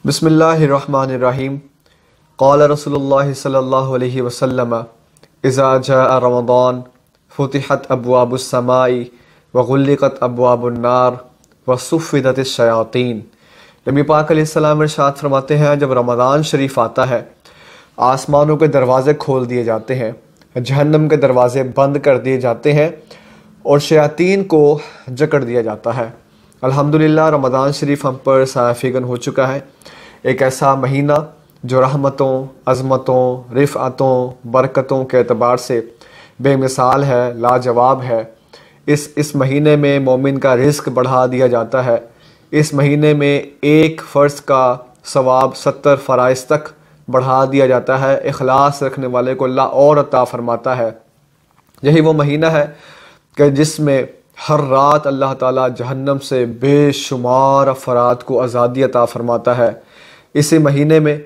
بسم اللہ الرحمن الرحیم۔ قال رسول اللہ صلی اللہ علیہ وسلم اذا جاء رمضان فتحت ابواب السماء وغلقت ابواب النار وصفدت الشیاطین۔ نبی پاک علیہ السلام ارشاد فرماتے ہیں جب رمضان شریف آتا ہے آسمانوں کے دروازے کھول دیے جاتے ہیں، جہنم کے دروازے بند کر دیے جاتے ہیں اور شیاطین کو جکڑ دیا جاتا ہے۔ الحمدللہ رمضان شریف ہم پر سایہ فگن ہو چکا ہے، ایک ایسا مہینہ جو رحمتوں، عظمتوں، رفعتوں، برکتوں کے اعتبار سے بے مثال ہے، لاجواب ہے۔ اس مہینے میں مومن کا رزق بڑھا دیا جاتا ہے۔ اس مہینے میں ایک فرض کا ثواب 70 فرائض تک بڑھا دیا جاتا ہے۔ اخلاص رکھنے والے کو اللہ اور عطا فرماتا ہے۔ یہی وہ مہینہ ہے کہ جس میں ہر رات اللہ تعالیٰ جہنم سے بے شمار افراد کو آزادی عطا فرماتا ہے۔ اسی مہینے میں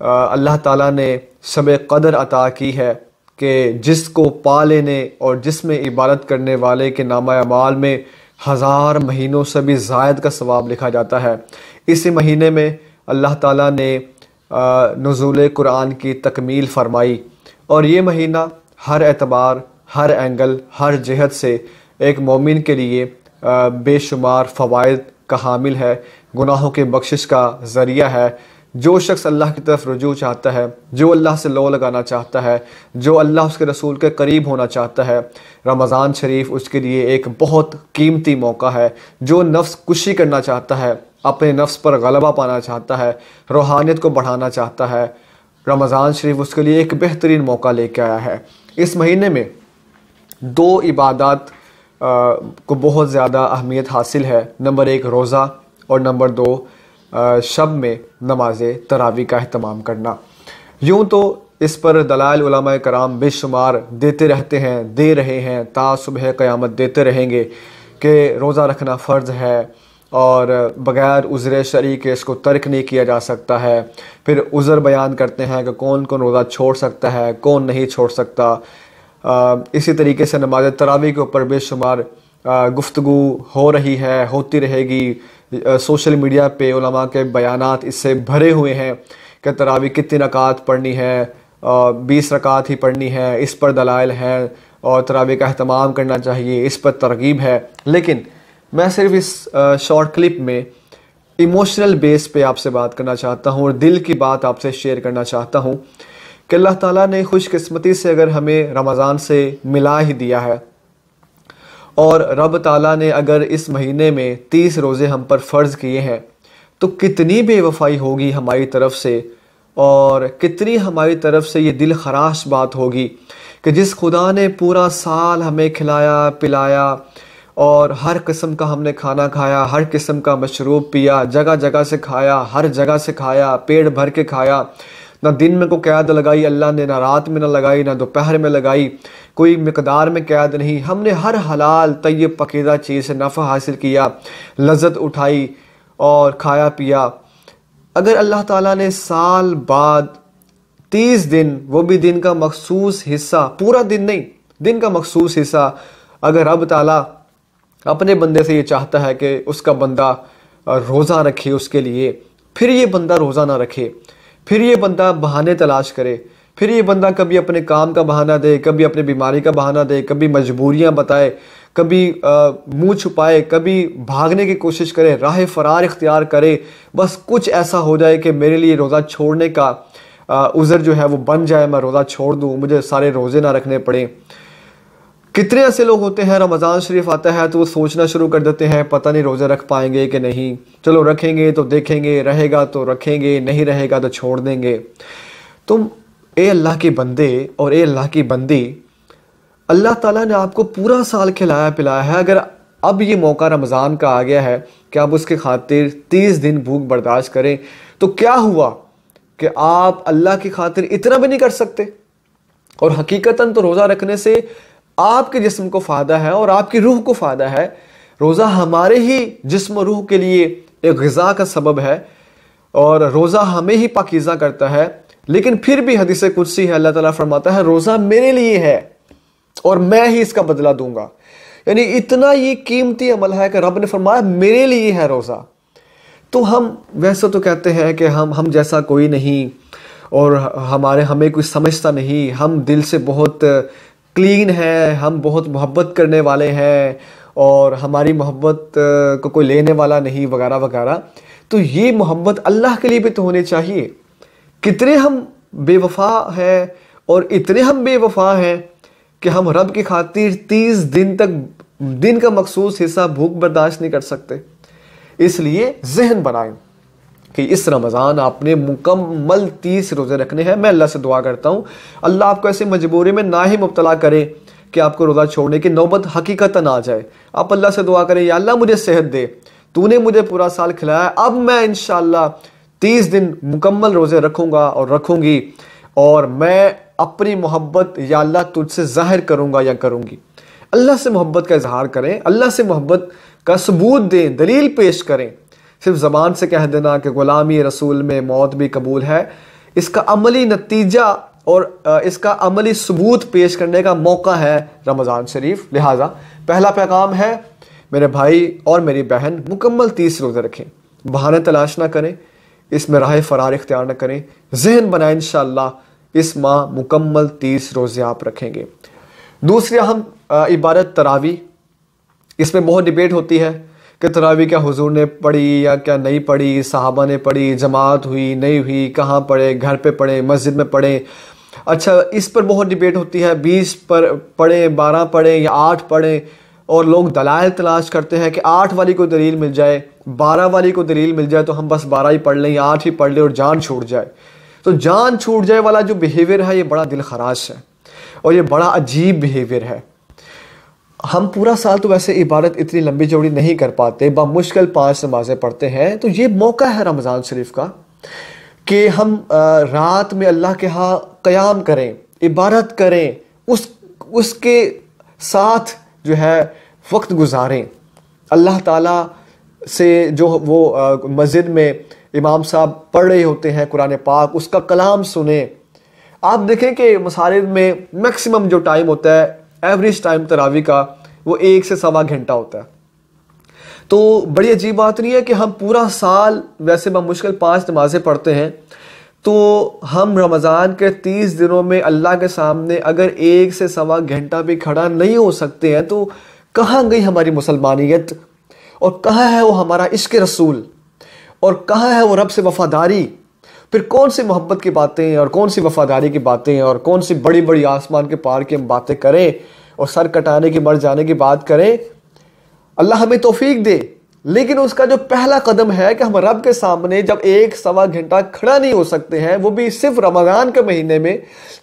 اللہ تعالیٰ نے شب قدر عطا کی ہے کہ جس کو پا لینے اور جس میں عبادت کرنے والے کے نامہ اعمال میں 1000 مہینوں سے بھی زائد کا ثواب لکھا جاتا ہے۔ اسی مہینے میں اللہ تعالیٰ نے نزول قرآن کی تکمیل فرمائی، اور یہ مہینہ ہر اعتبار، ہر اینگل، ہر جہت سے ایک مومن کے لیے بے شمار فوائد کا حامل ہے، گناہوں کے بخشش کا ذریعہ ہے۔ جو شخص اللہ کی طرف رجوع چاہتا ہے، جو اللہ سے لو لگانا چاہتا ہے، جو اللہ اس کے رسول کے قریب ہونا چاہتا ہے، رمضان شریف اس کے لیے ایک بہت قیمتی موقع ہے۔ جو نفس کشی کرنا چاہتا ہے، اپنے نفس پر غلبہ پانا چاہتا ہے، روحانیت کو بڑھانا چاہتا ہے، رمضان شریف اس کے لیے ایک بہترین موقع لے کے آیا ہے۔ اس مہینے میں 2 عبادات کو بہت زیادہ اہمیت حاصل ہے۔ نمبر 1 روزہ، اور نمبر 2 شب میں نماز تراویح کا اہتمام کرنا۔ یوں تو اس پر دلائل علماء کرام بے شمار دیتے رہتے ہیں، دے رہے ہیں، تا صبح قیامت دیتے رہیں گے کہ روزہ رکھنا فرض ہے اور بغیر عذر شرعی کے اس کو ترک نہیں کیا جا سکتا ہے۔ پھر عذر بیان کرتے ہیں کہ کون کون روزہ چھوڑ سکتا ہے، کون نہیں چھوڑ سکتا۔ اسی طریقے سے نماز تراویح کے اوپر بے شمار گفتگو ہو رہی ہے، ہوتی رہے گی۔ سوشل میڈیا پہ علماء کے بیانات اس سے بھرے ہوئے ہیں کہ تراویح کتنی رکعات پڑھنی ہے، 20 رکعات ہی پڑھنی ہے، اس پر دلائل ہیں، اور تراویح کا اہتمام کرنا چاہیے، اس پر ترغیب ہے۔ لیکن میں صرف اس شارٹ کلپ میں ایموشنل بیس پہ آپ سے بات کرنا چاہتا ہوں اور دل کی بات آپ سے شیئر کرنا چاہتا ہوں کہ اللہ تعالیٰ نے خوش قسمتی سے اگر ہمیں رمضان سے ملا ہی دیا ہے، اور رب تعالیٰ نے اگر اس مہینے میں 30 روزے ہم پر فرض کیے ہیں، تو کتنی بے وفائی ہوگی ہماری طرف سے، اور کتنی ہماری طرف سے یہ دل خراش بات ہوگی کہ جس خدا نے پورا سال ہمیں کھلایا پلایا اور ہر قسم کا ہم نے کھانا کھایا، ہر قسم کا مشروب پیا، جگہ جگہ سے کھایا، ہر جگہ سے کھایا، پیٹ بھر کے کھایا، نہ دن میں کوئی قید لگائی اللہ نے، نہ رات میں نہ لگائی، نہ دوپہر میں لگائی، کوئی مقدار میں قید نہیں۔ ہم نے ہر حلال طیب پکیزہ چیز سے نفع حاصل کیا، لذت اٹھائی اور کھایا پیا۔ اگر اللہ تعالیٰ نے سال بعد 30 دن، وہ بھی دن کا مخصوص حصہ، پورا دن نہیں، دن کا مخصوص حصہ، اگر رب تعالیٰ اپنے بندے سے یہ چاہتا ہے کہ اس کا بندہ روزہ رکھے اس کے لیے، پھر یہ بندہ روزہ نہ رکھے، پھر یہ بندہ بہانے تلاش کرے، پھر یہ بندہ کبھی اپنے کام کا بہانہ دے، کبھی اپنی بیماری کا بہانہ دے، کبھی مجبوریاں بتائے، کبھی منہ چھپائے، کبھی بھاگنے کی کوشش کرے، راہ فرار اختیار کرے، بس کچھ ایسا ہو جائے کہ میرے لیے روزہ چھوڑنے کا عذر جو ہے وہ بن جائے، میں روزہ چھوڑ دوں، مجھے سارے روزے نہ رکھنے پڑیں۔ کتنے ایسے لوگ ہوتے ہیں رمضان شریف آتا ہے تو وہ سوچنا شروع کر دیتے ہیں پتہ نہیں روزے رکھ پائیں گے کہ نہیں، چلو رکھیں گے تو دیکھیں گے، رہے گا تو رکھیں گے، نہیں رہے گا تو چھوڑ دیں گے۔ تم اے اللہ کے بندے اور اے اللہ کی بندی، اللہ تعالیٰ نے آپ کو پورا سال کھلایا پلایا ہے، اگر اب یہ موقع رمضان کا آ گیا ہے کہ آپ اس کی خاطر 30 دن بھوک برداشت کریں، تو کیا ہوا کہ آپ اللہ کی خاطر اتنا بھی نہیں کر سکتے؟ اور حقیقتاً تو روزہ رکھنے سے آپ کے جسم کو فائدہ ہے اور آپ کی روح کو فائدہ ہے۔ روزہ ہمارے ہی جسم و روح کے لیے ایک غذا کا سبب ہے، اور روزہ ہمیں ہی پاکیزہ کرتا ہے۔ لیکن پھر بھی حدیث قدسی ہے، اللہ تعالیٰ فرماتا ہے روزہ میرے لیے ہے اور میں ہی اس کا بدلہ دوں گا۔ یعنی اتنا یہ قیمتی عمل ہے کہ رب نے فرمایا میرے لیے ہے روزہ۔ تو ہم ویسے تو کہتے ہیں کہ ہم جیسا کوئی نہیں اور ہمیں کوئی سمجھتا نہیں، ہم دل سے بہت کلین ہیں، ہم بہت محبت کرنے والے ہیں اور ہماری محبت کو کوئی لینے والا نہیں وغیرہ وغیرہ. تو یہ محبت اللہ کے لیے بھی تو ہونی چاہیے. کتنے ہم بے وفا ہیں، اور اتنے ہم بے وفا ہیں کہ ہم رب کی خاطر 30 دن تک دن کا مخصوص حصہ بھوک برداشت نہیں کر سکتے. اس لیے ذہن بنائیں کہ اس رمضان آپ نے مکمل 30 روزے رکھنے ہیں. میں اللہ سے دعا کرتا ہوں اللہ آپ کو ایسے مجبوری میں نہ ہی مبتلا کرے کہ آپ کو روزہ چھوڑنے کی نوبت حقیقتاً آ جائے. آپ اللہ سے دعا کریں، یا اللہ مجھے صحت دے، تو نے مجھے پورا سال کھلایا، اب میں انشاءاللہ 30 دن مکمل روزے رکھوں گا اور رکھوں گی، اور میں اپنی محبت یا اللہ تجھ سے ظاہر کروں گا یا کروں گی. اللہ سے محبت کا اظہار کریں، اللہ سے محبت کا ثبوت دیں، دلیل پیش کریں. صرف زبان سے کہہ دینا کہ غلامی رسول میں موت بھی قبول ہے، اس کا عملی نتیجہ اور اس کا عملی ثبوت پیش کرنے کا موقع ہے رمضان شریف. لہٰذا پہلا پیغام ہے میرے بھائی اور میری بہن، مکمل 30 روزے رکھیں، بہانے تلاش نہ کریں، اس میں راہ فرار اختیار نہ کریں. ذہن بنائیں انشاءاللہ اس ماہ مکمل 30 روزے آپ رکھیں گے. دوسری اہم عبادت تراویح. اس میں بہت ڈیبیٹ ہوتی ہے کہ تراویح کیا حضور نے پڑھی یا کیا نہیں پڑھی، صحابہ نے پڑھی، جماعت ہوئی نہیں ہوئی، کہاں پڑھے، گھر پہ پڑھے، مسجد میں پڑھے. اچھا، اس پر بہت ڈیبیٹ ہوتی ہے، 20 پر پڑھیں، 12 پڑھیں یا 8 پڑھیں. اور لوگ دلائل تلاش کرتے ہیں کہ 8 والی کو دلیل مل جائے، 12 والی کو دلیل مل جائے تو ہم بس 12 ہی پڑھ لیں یا 8 ہی پڑھ لیں اور جان چھوٹ جائے. تو جان چھوٹ جائے والا جو بیہیویئر ہے یہ بڑا دل خراش ہے اور یہ بڑا عجیب بیہیویئر ہے. ہم پورا سال تو ویسے عبادت اتنی لمبی چوڑی نہیں کر پاتے، بمشکل 5 نمازیں پڑھتے ہیں. تو یہ موقع ہے رمضان شریف کا کہ ہم رات میں اللہ کے ہاں قیام کریں، عبادت کریں، اس کے ساتھ جو ہے وقت گزاریں. اللہ تعالیٰ سے جو وہ مسجد میں امام صاحب پڑھ رہے ہوتے ہیں قرآن پاک، اس کا کلام سنیں. آپ دیکھیں کہ مساجد میں میکسیمم جو ٹائم ہوتا ہے، ایوریج ٹائم تراویح کا، وہ 1 سے سوا گھنٹہ ہوتا ہے. تو بڑی عجیب بات نہیں ہے کہ ہم پورا سال ویسے بمشکل 5 نمازیں پڑھتے ہیں، تو ہم رمضان کے 30 دنوں میں اللہ کے سامنے اگر 1 سے سوا گھنٹہ بھی کھڑا نہیں ہو سکتے ہیں تو کہاں گئی ہماری مسلمانیت، اور کہاں ہے وہ ہمارا عشق رسول، اور کہاں ہے وہ رب سے وفاداری. پھر کون سی محبت کی باتیں اور کون سی وفاداری کی باتیں اور کون سی بڑی بڑی آسمان کے پار کی ہم باتیں کریں اور سر کٹانے کی مر جانے کی بات کریں. اللہ ہمیں توفیق دے. لیکن اس کا جو پہلا قدم ہے کہ ہم رب کے سامنے جب 1 سوا گھنٹہ کھڑا نہیں ہو سکتے ہیں، وہ بھی صرف رمضان کے مہینے میں،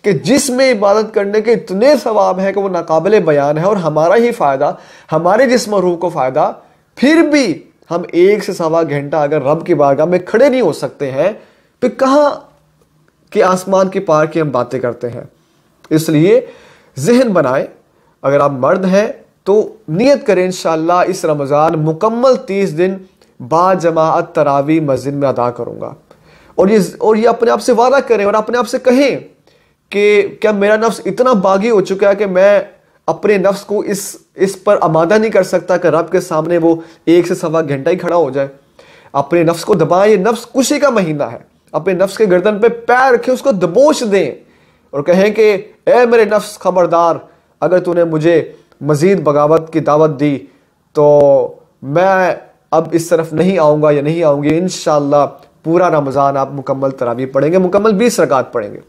کہ جس میں عبادت کرنے کے اتنے ثواب ہیں کہ وہ ناقابل بیان ہے اور ہمارا ہی فائدہ، ہمارے جسم و روح کو فائدہ، پھر بھی ہم 1 سے سوا گھنٹہ اگر رب کی بارگاہ میں کھڑے نہیں ہو سکتے ہیں، پھر کہاں کہ آسمان کی پار کی ہم باتیں کرتے ہیں. اس لیے ذہن بنائیں، اگر آپ مرد ہیں تو نیت کریں انشاءاللہ اس رمضان مکمل 30 دن با جماعت تراویح مسجد میں ادا کروں گا. اور یہ اپنے آپ سے وعدہ کریں اور اپنے آپ سے کہیں کہ کیا میرا نفس اتنا باغی ہو چکا ہے کہ میں اپنے نفس کو اس پر آمادہ نہیں کر سکتا کہ رب کے سامنے وہ 1 سے سوا گھنٹہ ہی کھڑا ہو جائے. اپنے نفس کو دبائیں، یہ نفس کشی کا مہینہ ہے. اپنے نفس کے گردن پہ پیر رکھیں، اس کو دبوچ دیں اور کہیں کہ اے میرے نفس خبردار، اگر تو نے مجھے مزید بغاوت کی دعوت دی تو میں اب اس طرف نہیں آؤں گا یا نہیں آؤں گی. انشاءاللہ پورا رمضان آپ مکمل تراویح پڑھیں گے، مکمل 20 رکعت پڑھیں گے.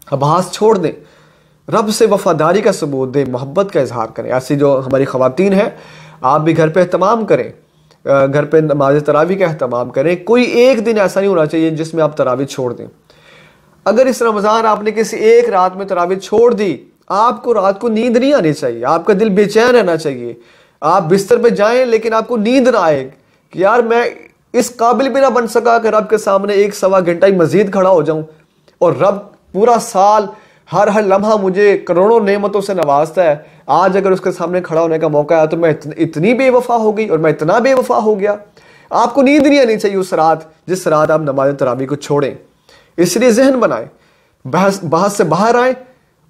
ابحاث چھوڑ دیں، رب سے وفاداری کا ثبوت دیں، محبت کا اظہار کریں. ایسی جو ہماری خواتین ہیں، آپ بھی گھر پہ اہتمام کریں، گھر پہ نماز تراویح کا اہتمام کریں. کوئی ایک دن ایسا نہیں ہونا چاہیے جس میں آپ تراویح چھوڑ دیں. اگر اس رمضان آپ نے کسی ایک رات میں تراویح چھوڑ دی، آپ کو رات کو نیند نہیں آنی چاہیے، آپ کا دل بے چین رہنا چاہیے. آپ بستر پہ جائیں لیکن آپ کو نیند نہ آئے کہ یار میں اس قابل بھی نہ بن سکا کہ رب کے سامنے 1 سوا گھنٹہ ہی مزید کھڑا ہو جاؤں، اور رب پورا سال ہر لمحہ مجھے کروڑوں نعمتوں سے نوازتا ہے. آج اگر اس کے سامنے کھڑا ہونے کا موقع آیا تو میں اتنی بے وفا ہو گئی اور میں اتنا بے وفا ہو گیا. آپ کو نیند نہیں آنی چاہیے اس رات جس رات آپ نماز تراویح کو چھوڑیں. اس لیے ذہن بنائیں، بحث سے باہر آئیں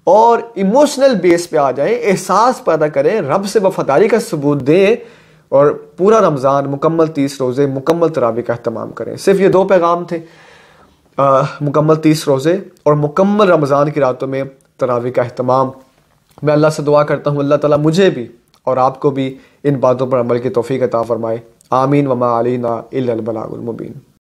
اور ایموشنل بیس پہ آ جائیں، احساس پیدا کریں، رب سے وفاداری کا ثبوت دیں اور پورا رمضان مکمل 30 روزے مکمل تراویح کا اہتمام کریں. صرف یہ 2 پیغام تھے، مکمل 30 روزے اور مکمل رمضان کی راتوں میں تراویح کا اہتمام. میں اللہ سے دعا کرتا ہوں اللہ تعالیٰ مجھے بھی اور آپ کو بھی ان باتوں پر عمل کی توفیق عطا فرمائے. آمین. وما علینا الا البلاغ المبین.